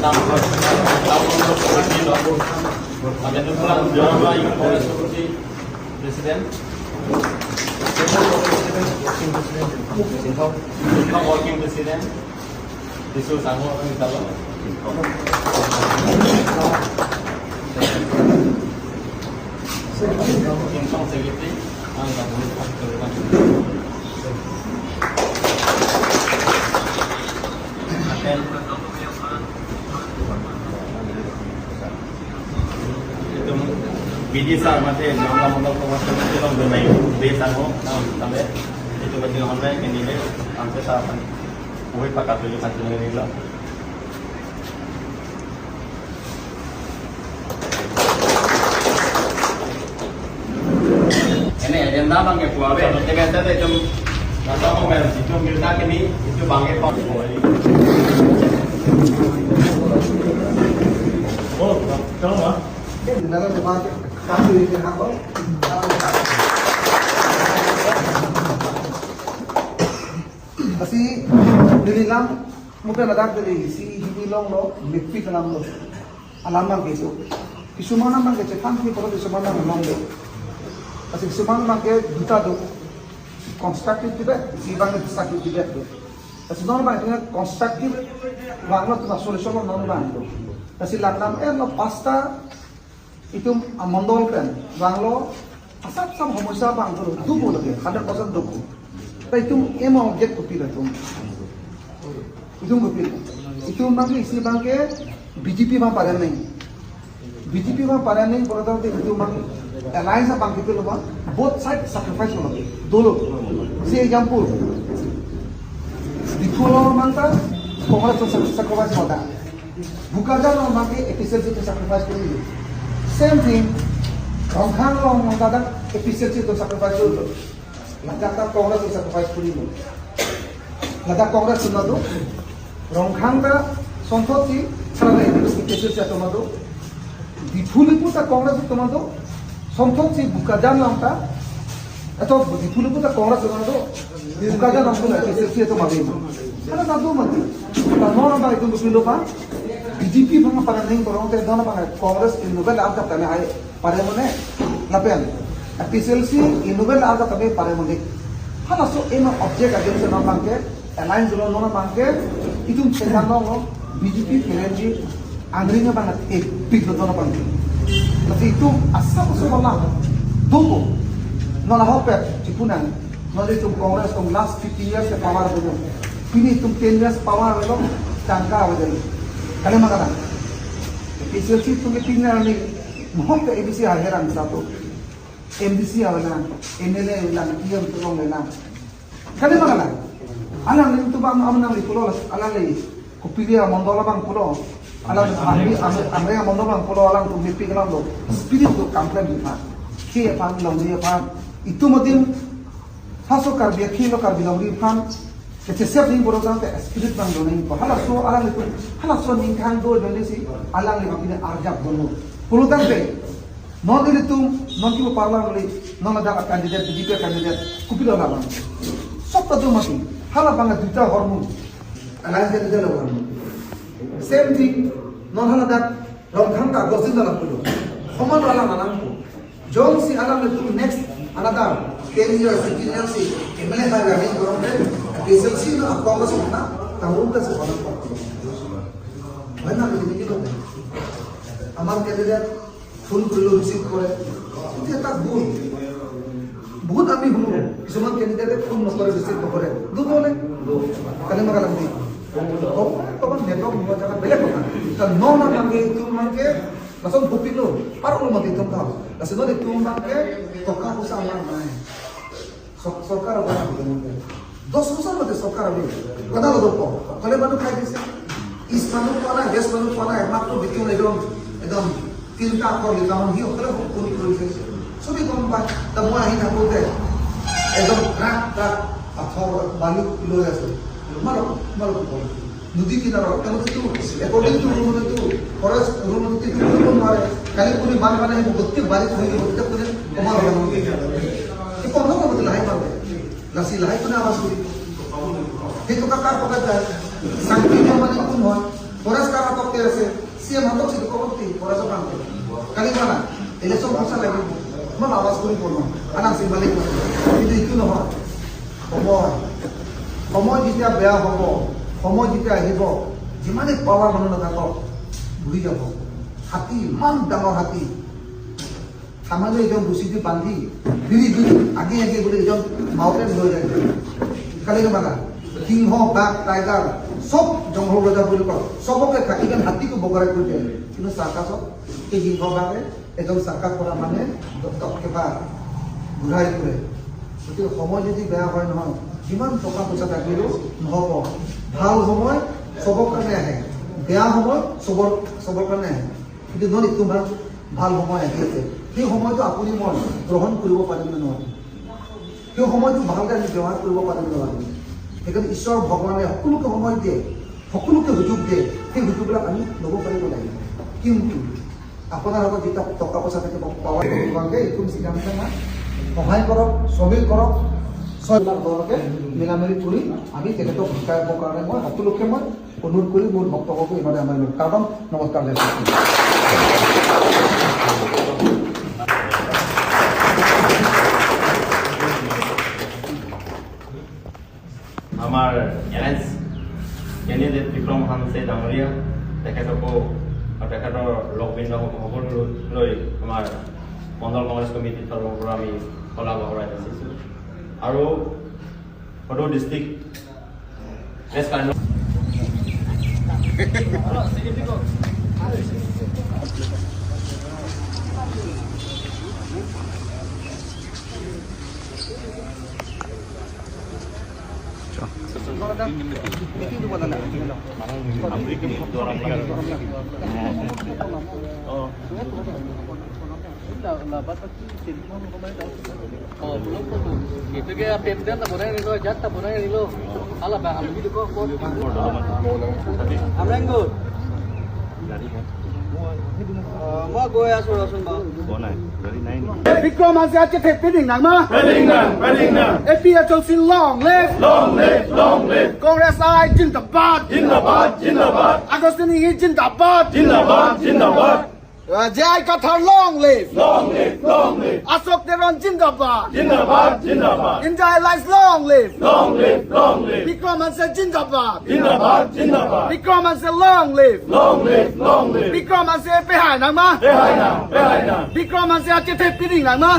President. Working President. Disu Sango Mitalo. Income Secretary. BD sar mate namla mondol promotion tilong donai base ano sampai itu bagi online candidate sampai saat woi pakat dulu kan sendiri lah ini agenda bang ke puawe dengan tadi itu nasa mau mer itu milta kini itu bangke pot oh kalau mah Dinala dimakai kami ini apa? Asi dililang mungkin ada dari si hilong lo mikpi kalam lo alaman gitu. Kisumana mang ke cekan ki kalau kisumana mang lo. Asi kisumana mang ke duta do constructive tidak, si bang destructive tidak do. Asi non bang dengan constructive bang lo tu solution lo non bang do. Asi lakam lo pasta itu amandol kan banglo asap sam homosa bang tu dubu lagi 100% dubu tapi itu emang objek kopi lah tu itu kopi itu mungkin isi bangke BJP mah pada ni BJP mah pada ni kalau tahu itu mungkin alliance bang itu loh both side sacrifice loh dulu si example di pulau mangta Congress tu sacrifice hoda bukan dah mungkin efficiency tu sacrifice kiri same thing, Rongkhang lo mengatakan efisiensi untuk sacrifice dulu. Ladakkan Kongres untuk sacrifice dulu. Ladak Kongres cuma tu, Rongkhang ta sontot si salah efisiensi atau mana tu. Di Phuli pun ta Kongres itu mana tu, sontot si buka jalan ta, atau di Phuli pun ta Kongres itu mana tu, buka jalan tu efisiensi atau mana tu. Karena tak tu mana. Kalau orang itu berpindah apa? BJP bang pada ning korong te dona bang Congress inubel alka tame hai pare mone lapen PCLC inubel alka tame pare mone hala so ema object against non bangke alliance lo non bangke itu sedan lo BJP energy angrinya bang big lo dona bangke tapi itu asal so wala dubo non hopet cipunan non itu Congress tong last 50 years ke power dulu ini itu 10 years power lo tangka awal kalian makana, PCLC tu kita tinggal ni, mohon ke ABC heran satu, MDC awalnya, MLA awalnya, PM tu orang awalnya, kalian makana, alam ni tu bang amna ni pulau, alam ni, kupilia mondola bang pulau, alam amri mondola bang pulau alam tu mipi kalam tu, spirit tu komplain ni pak, kaya pan lauri pan, itu mungkin, hasil karbiak kilo karbi lauri pan. Kecil siap ni berusaha untuk spirit bang dona ini. Halah so ni kan do dona si alang ni bagi arjab dona. Pulutan pe, non ini tu non kibo parla boleh, non ada kandidat BJP kandidat kupilo lah bang. Sok tu mati. Halah bang duta hormon, alliance kandidat lah hormon. Same thing, non halah dak Rongkhang ka gosin dalam pulo. Homan alang alang tu. Jom si alang itu next another 10 years, 15 years si MLA by kami korang deh. PCLC na Congress na tahun ka sa palang pagkulo. Mana begini kita? Amar candidate full pulo receive kore. Itu tak bul. बहुत आदमी हूँ किसुमान candidate full नौकरी receive kore. दो बोले कलिमा कलम दी. तो अपन network हुआ जगह बेले पता. तो नौ ना मांगे तुम मांगे langsung bukti lo. Paru lo mati tuh kau. Langsung lo itu मांगे तो कहाँ उसा मांगना है. सरकार apa yang Dos besar betul sokar ni. Kena lo dopo. Kalau baru kaya desa, is manu pala, yes manu pala, emak tu bikin edom tinta kor di kawan hiu. Kalau pun proses, so di kompak, semua ini aku deh. Edom rak atau balik kilo ya so. Malu pun. Nudi kita orang, kamu tu, according to rumah itu, forest rumah itu pun mare. Kali pun mana yang betul balik lagi betul pun kemana orang itu. Itu orang betul lain malu. Nasi lain pun awas tu. Itu kakak kakak dah. Sangki yang mana pun hon. Boras kakak tu kira se. খালি জানা election পইচা লাগিব মই আৱাজ কৰি কলো আনাম চিম্বালিক কিন্তু এইটো নহয় সময় যেতিয়া বেয়া হ'ব সময় যেতিয়া আহিব যিমানে পাৱাৰ মানুহ নাথাকক ঘূৰি যাব হাতী ইমান ডাঙৰ হাতী সামান্য এজন গুচিটি বান্ধি ঘূৰি আগে বুলি এজন মাউণ্টেন লৈ যায় খালি মানে সিংহ বাঘ টাইগাৰ সব জংঘল ৰজা বুলি কয় সবকে থাকি যেন হাতীকো বগৰাই কৰি দিয়ে কিন্তু চাৰ্কাছত এই সিংহ বাঘে এজন চাৰ্কাছ কৰা মানে কেবা ঘূৰাই ফুৰে গতিকে সময় যদি বেয়া হয় নহয় যিমান টকা পইচা থাকিলেও নহ'ব ভাল সময় চবৰ কাৰণে আহে বেয়া সময় চবৰ কাৰণে আহে কিন্তু নহয় তোমাৰ ভাল সময় আহি আছে সেই সময়টো আপুনি মই গ্ৰহণ কৰিব পাৰিম নে নোৱাৰিম সেই সময়টো ভালকৈ আমি ব্যৱহাৰ কৰিব পাৰিম নে নোৱাৰিম সেইকাৰণে ঈশ্বৰ ভগৱানে সকলোকে সময় দিয়ে সকলোকে সুযোগ দিয়ে সেই সুযোগবিলাক আমি ল'ব পাৰিব লাগিব কিন্তু আপোনাৰ হাতত যেতিয়া টকা পইচা থাকিব পাৱাৰ ভগৱানকে একো চিন্তা নাই সহায় কৰক চবেই কৰক ছয়লাখ ঘৰকে মিলামিলি কৰি আমি তেখেতক শিকাবৰ কাৰণে মই সকলোকে মই অনুৰোধ কৰি মোৰ বক্তব্যটো ইমানে আমাৰ কাৰণ নমস্কাৰ আমাৰ কেণ্ডিডেট বিক্ৰম হানছে ডাঙৰীয়া তেখেতকো তেখেতৰ লগবৃন্দ সকলো লৈ আমাৰ মণ্ডল কংগ্ৰেছ কমিটিৰ ফালৰ পৰা আমি শলাগ বহৰাই যাচিছোঁ আৰু সদৌ district press card itu kayak pemda tak boleh ni jat tak boleh ni lo alah bah alu itu kok amreng go mau go ya suruh bang Bikram আছে আজকে পেডিং না মা পেডিং না এপিএ চলছে লং লিভ কংগ্রেস আই জিন্দাবাদ আগস্টিনি জিন্দাবাদ জয় কথার long live Ashok দেবন জিন্দাবাদ India life long live Bikram আছে জিন্দাবাদ বিক্রম আছে লং লিভ বিক্রম আছে পেহাই না মা বিক্রম আছে আজকে পেডিং না মা